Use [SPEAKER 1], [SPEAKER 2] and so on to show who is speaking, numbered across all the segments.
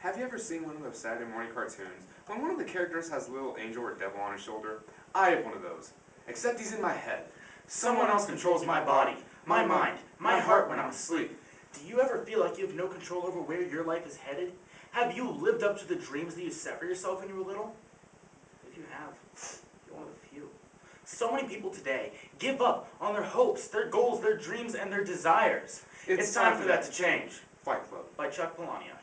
[SPEAKER 1] Have you ever seen one of those Saturday morning cartoons when one of the characters has a little angel or devil on his shoulder? I have one of those, except he's in my head.
[SPEAKER 2] Someone else controls my body, my mind, my heart when I'm asleep. Do you ever feel like you have no control over where your life is headed? Have you lived up to the dreams that you set for yourself when you were little? If you have, you're one of the few. So many people today give up on their hopes, their goals, their dreams, and their desires. It's time for that to change.
[SPEAKER 1] Fight Club.
[SPEAKER 2] By Chuck Palahniuk.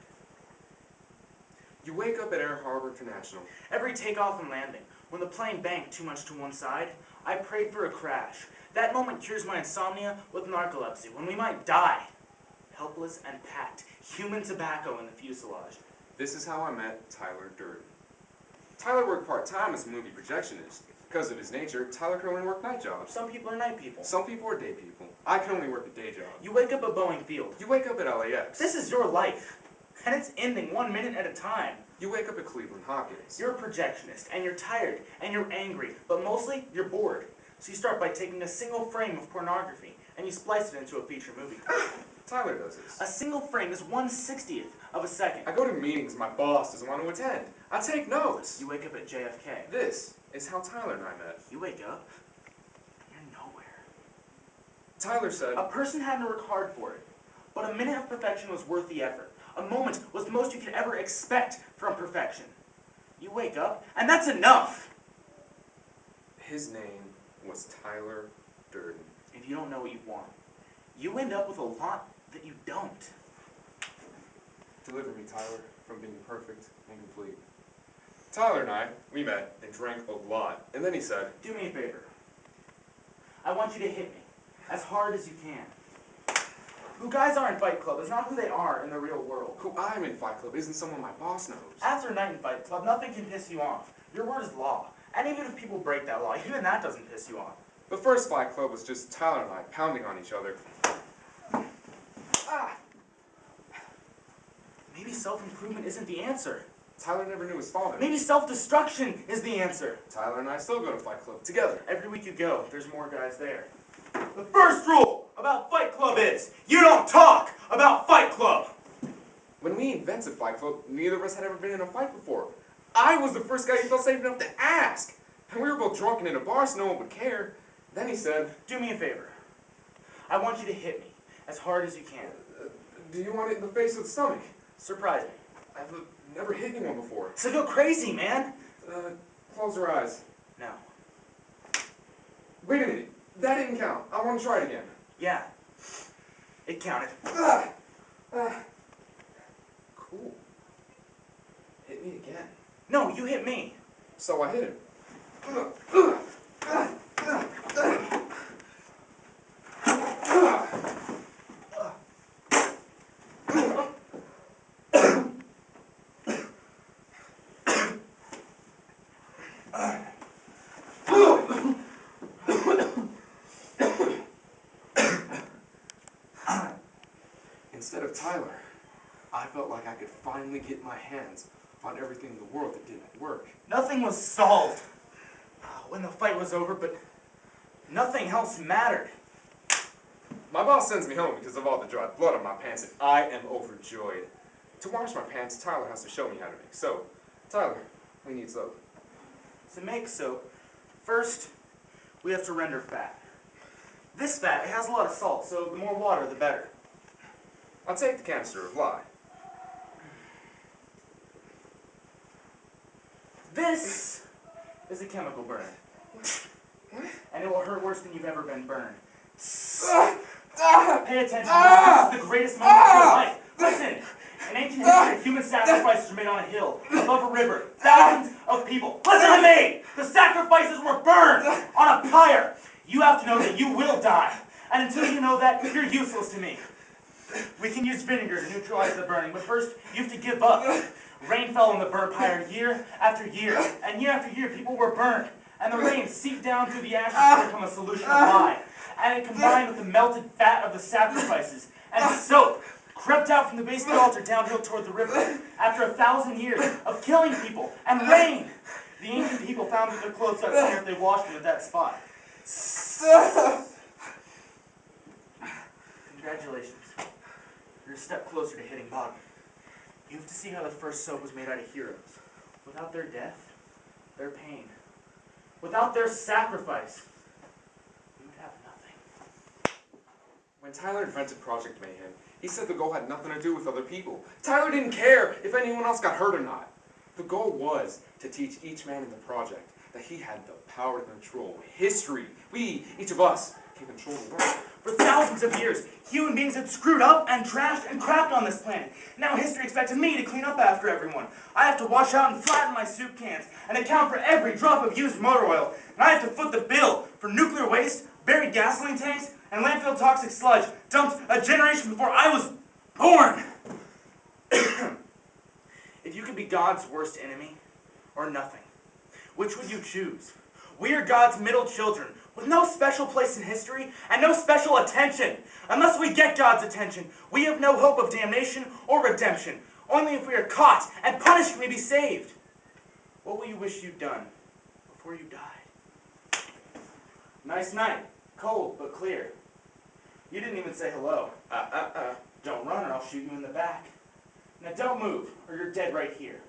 [SPEAKER 1] You wake up at Air Harbor International.
[SPEAKER 2] Every takeoff and landing, when the plane banked too much to one side, I prayed for a crash. That moment cures my insomnia with narcolepsy, when we might die. Helpless and packed, human tobacco in the fuselage.
[SPEAKER 1] This is how I met Tyler Durden. Tyler worked part-time as a movie projectionist. Because of his nature, Tyler could only work night jobs.
[SPEAKER 2] Some people are night people.
[SPEAKER 1] Some people are day people. I can only work a day job.
[SPEAKER 2] You wake up at Boeing Field.
[SPEAKER 1] You wake up at LAX.
[SPEAKER 2] This is your life. And it's ending 1 minute at a time.
[SPEAKER 1] You wake up at Cleveland Hopkins.
[SPEAKER 2] You're a projectionist, and you're tired, and you're angry, but mostly you're bored. So you start by taking a single frame of pornography, and you splice it into a feature movie.
[SPEAKER 1] Tyler does this.
[SPEAKER 2] A single frame is 1/60th of a second.
[SPEAKER 1] I go to meetings my boss doesn't want to attend. I take notes.
[SPEAKER 2] You wake up at JFK.
[SPEAKER 1] This is how Tyler and I met.
[SPEAKER 2] You wake up, you're nowhere.
[SPEAKER 1] Tyler said,
[SPEAKER 2] a person had to work hard for it, but a minute of perfection was worth the effort. A moment was the most you could ever expect from perfection. You wake up, and that's enough!
[SPEAKER 1] His name was Tyler Durden.
[SPEAKER 2] If you don't know what you want, you end up with a lot that you don't.
[SPEAKER 1] Deliver me, Tyler, from being perfect and complete. Tyler and I, we met and drank a lot. And then he said,
[SPEAKER 2] do me a favor. I want you to hit me as hard as you can. Who guys are in Fight Club is not who they are in the real world.
[SPEAKER 1] Who I am in Fight Club isn't someone my boss knows.
[SPEAKER 2] After a night in Fight Club, nothing can piss you off. Your word is law. And even if people break that law, even that doesn't piss you off.
[SPEAKER 1] The first Fight Club was just Tyler and I pounding on each other.
[SPEAKER 2] Ah! Maybe self-improvement isn't the answer.
[SPEAKER 1] Tyler never knew his father.
[SPEAKER 2] Maybe self-destruction is the answer.
[SPEAKER 1] Tyler and I still go to Fight Club together.
[SPEAKER 2] Every week you go, there's more guys there. The first rule about Fight Club is, you don't talk about Fight Club!
[SPEAKER 1] When we invented Fight Club, neither of us had ever been in a fight before. I was the first guy who felt safe enough to ask. And we were both drunk and in a bar so no one would care. Then he said,
[SPEAKER 2] do me a favor. I want you to hit me as hard as you can.
[SPEAKER 1] Do you want it in the face or the stomach?
[SPEAKER 2] Surprise me.
[SPEAKER 1] I've never hit anyone before.
[SPEAKER 2] So go crazy, man!
[SPEAKER 1] Close your eyes.
[SPEAKER 2] No.
[SPEAKER 1] Wait a minute. That didn't count. I want to try it again.
[SPEAKER 2] Yeah. It counted.
[SPEAKER 1] Cool. Hit me again.
[SPEAKER 2] No, you hit me.
[SPEAKER 1] So I hit him. Instead of Tyler, I felt like I could finally get my hands on everything in the world that didn't work.
[SPEAKER 2] Nothing was solved when the fight was over, but nothing else mattered.
[SPEAKER 1] My boss sends me home because of all the dried blood on my pants, and I am overjoyed. To wash my pants, Tyler has to show me how to make soap. Tyler, we need soap.
[SPEAKER 2] To make soap, first we have to render fat. This fat, it has a lot of salt, so the more water, the better.
[SPEAKER 1] I'll take the canister of lye.
[SPEAKER 2] This is a chemical burn. And it will hurt worse than you've ever been burned. Pay attention, this is the greatest moment of your life. Listen, in ancient history, human sacrifices were made on a hill, above a river, thousands of people. Listen to me! The sacrifices were burned on a pyre. You have to know that you will die. And until you know that, you're useless to me. We can use vinegar to neutralize the burning, but first, you have to give up. Rain fell on the burnt pyre year after year, and year after year, people were burned. And the rain seeped down through the ashes to become a solution of lye. And it combined with the melted fat of the sacrifices. And soap crept out from the base of the altar downhill toward the river. After 1,000 years of killing people and rain, the ancient people found that their clothes got cleaner if they washed them at that spot. Congratulations. You're a step closer to hitting bottom. You have to see how the first soap was made out of heroes. Without their death, their pain, without their sacrifice, we would have nothing.
[SPEAKER 1] When Tyler invented Project Mayhem, he said the goal had nothing to do with other people. Tyler didn't care if anyone else got hurt or not. The goal was to teach each man in the project that he had the power to control history. We, each of us, can control the world.
[SPEAKER 2] For thousands of years, human beings had screwed up and trashed and crapped on this planet. Now history expected me to clean up after everyone. I have to wash out and flatten my soup cans and account for every drop of used motor oil. And I have to foot the bill for nuclear waste, buried gasoline tanks, and landfill toxic sludge dumped a generation before I was born. If you could be God's worst enemy or nothing, which would you choose? We are God's middle children, with no special place in history and no special attention. Unless we get God's attention, we have no hope of damnation or redemption. Only if we are caught and punished can we be saved. What will you wish you'd done before you died? Nice night. Cold, but clear. You didn't even say hello. Don't run or I'll shoot you in the back. Now don't move, or you're dead right here.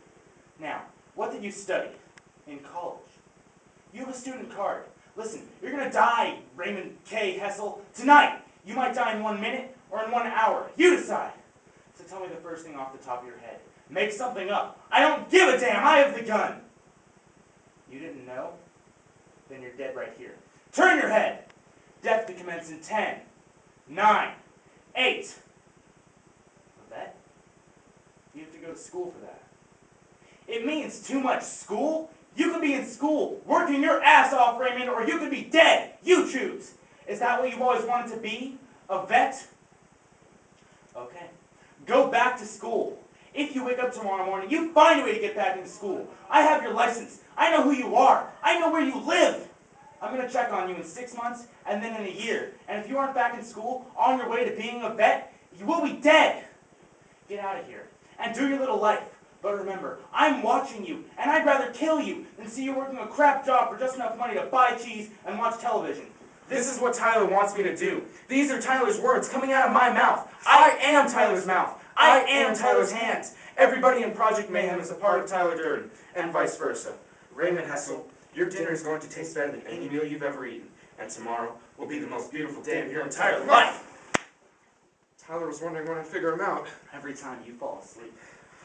[SPEAKER 2] Now, what did you study in college? You have a student card. Listen, you're going to die, Raymond K. Hessel, tonight. You might die in 1 minute or in 1 hour. You decide. So tell me the first thing off the top of your head. Make something up. I don't give a damn. I have the gun. You didn't know? Then you're dead right here. Turn your head. Death to commence in 10, 9, 8. That? You have to go to school for that. It means too much school? You could be in school, working your ass off, Raymond, or you could be dead. You choose. Is that what you've always wanted to be? A vet? Okay. Go back to school. If you wake up tomorrow morning, you find a way to get back into school. I have your license. I know who you are. I know where you live. I'm going to check on you in 6 months and then in a year. And if you aren't back in school, on your way to being a vet, you will be dead. Get out of here and do your little life. But remember, I'm watching you, and I'd rather kill you than see you working a crap job for just enough money to buy cheese and watch television. This is what Tyler wants me to do. These are Tyler's words coming out of my mouth. I am Tyler's mouth. I am Tyler's hands. Everybody in Project Mayhem is a part of Tyler Durden, and vice versa. Raymond Hessel, your dinner is going to taste better than any meal you've ever eaten, and tomorrow will be the most beautiful day of your entire life.
[SPEAKER 1] Tyler was wondering when I'd figure him out.
[SPEAKER 2] Every time you fall asleep,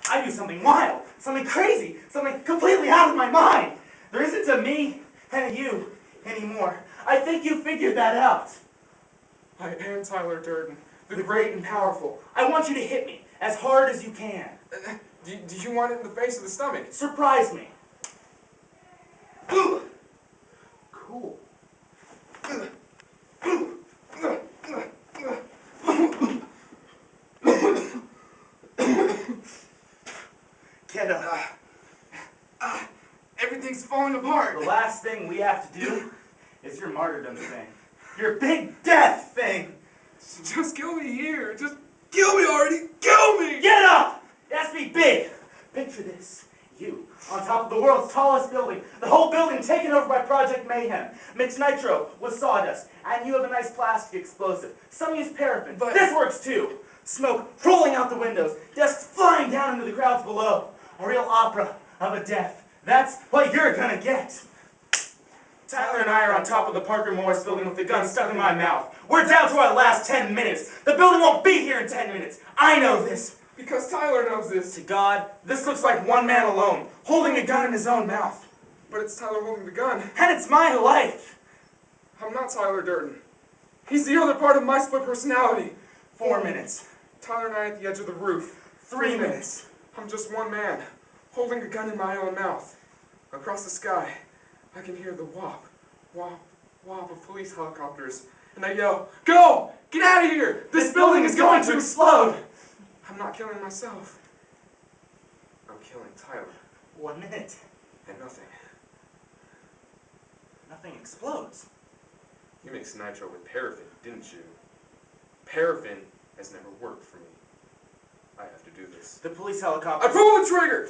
[SPEAKER 2] I do something wild, something crazy, something completely out of my mind. There isn't a me and a you anymore. I think you figured that out.
[SPEAKER 1] I am Tyler Durden,
[SPEAKER 2] The great and powerful. I want you to hit me as hard as you can.
[SPEAKER 1] Do you want it in the face or the stomach?
[SPEAKER 2] Surprise me. Cool. Get up.
[SPEAKER 1] Everything's falling apart.
[SPEAKER 2] The last thing we have to do is your martyrdom thing. Your big death thing.
[SPEAKER 1] Just kill me here. Just kill me already. Kill me!
[SPEAKER 2] Get up! It has to be big. Picture this. You, on top of the world's tallest building. The whole building taken over by Project Mayhem. Mixed nitro with sawdust. And you have a nice plastic explosive. Some use paraffin.
[SPEAKER 1] But
[SPEAKER 2] this works too. Smoke rolling out the windows. Desks flying down into the crowds below. A real opera of a death. That's what you're gonna get. Tyler and I are on top of the Parker Morris building with the gun stuck in my mouth. We're down to our last 10 minutes. The building won't be here in 10 minutes. I know this.
[SPEAKER 1] Because Tyler knows this.
[SPEAKER 2] To God, this looks like one man alone, holding a gun in his own mouth.
[SPEAKER 1] But it's Tyler holding the gun.
[SPEAKER 2] And it's my life.
[SPEAKER 1] I'm not Tyler Durden. He's the other part of my split personality.
[SPEAKER 2] 4 minutes.
[SPEAKER 1] Tyler and I at the edge of the roof.
[SPEAKER 2] 3 minutes.
[SPEAKER 1] I'm just one man, holding a gun in my own mouth. Across the sky, I can hear the whop, whop, whop of police helicopters. And I yell, "Go! Get out of here! This building is going to explode!" I'm not killing myself. I'm killing Tyler.
[SPEAKER 2] 1 minute.
[SPEAKER 1] And nothing.
[SPEAKER 2] Nothing explodes.
[SPEAKER 1] You mixed nitro with paraffin, didn't you? Paraffin has never worked for me. I have to do this.
[SPEAKER 2] The police helicopter.
[SPEAKER 1] I pull the trigger!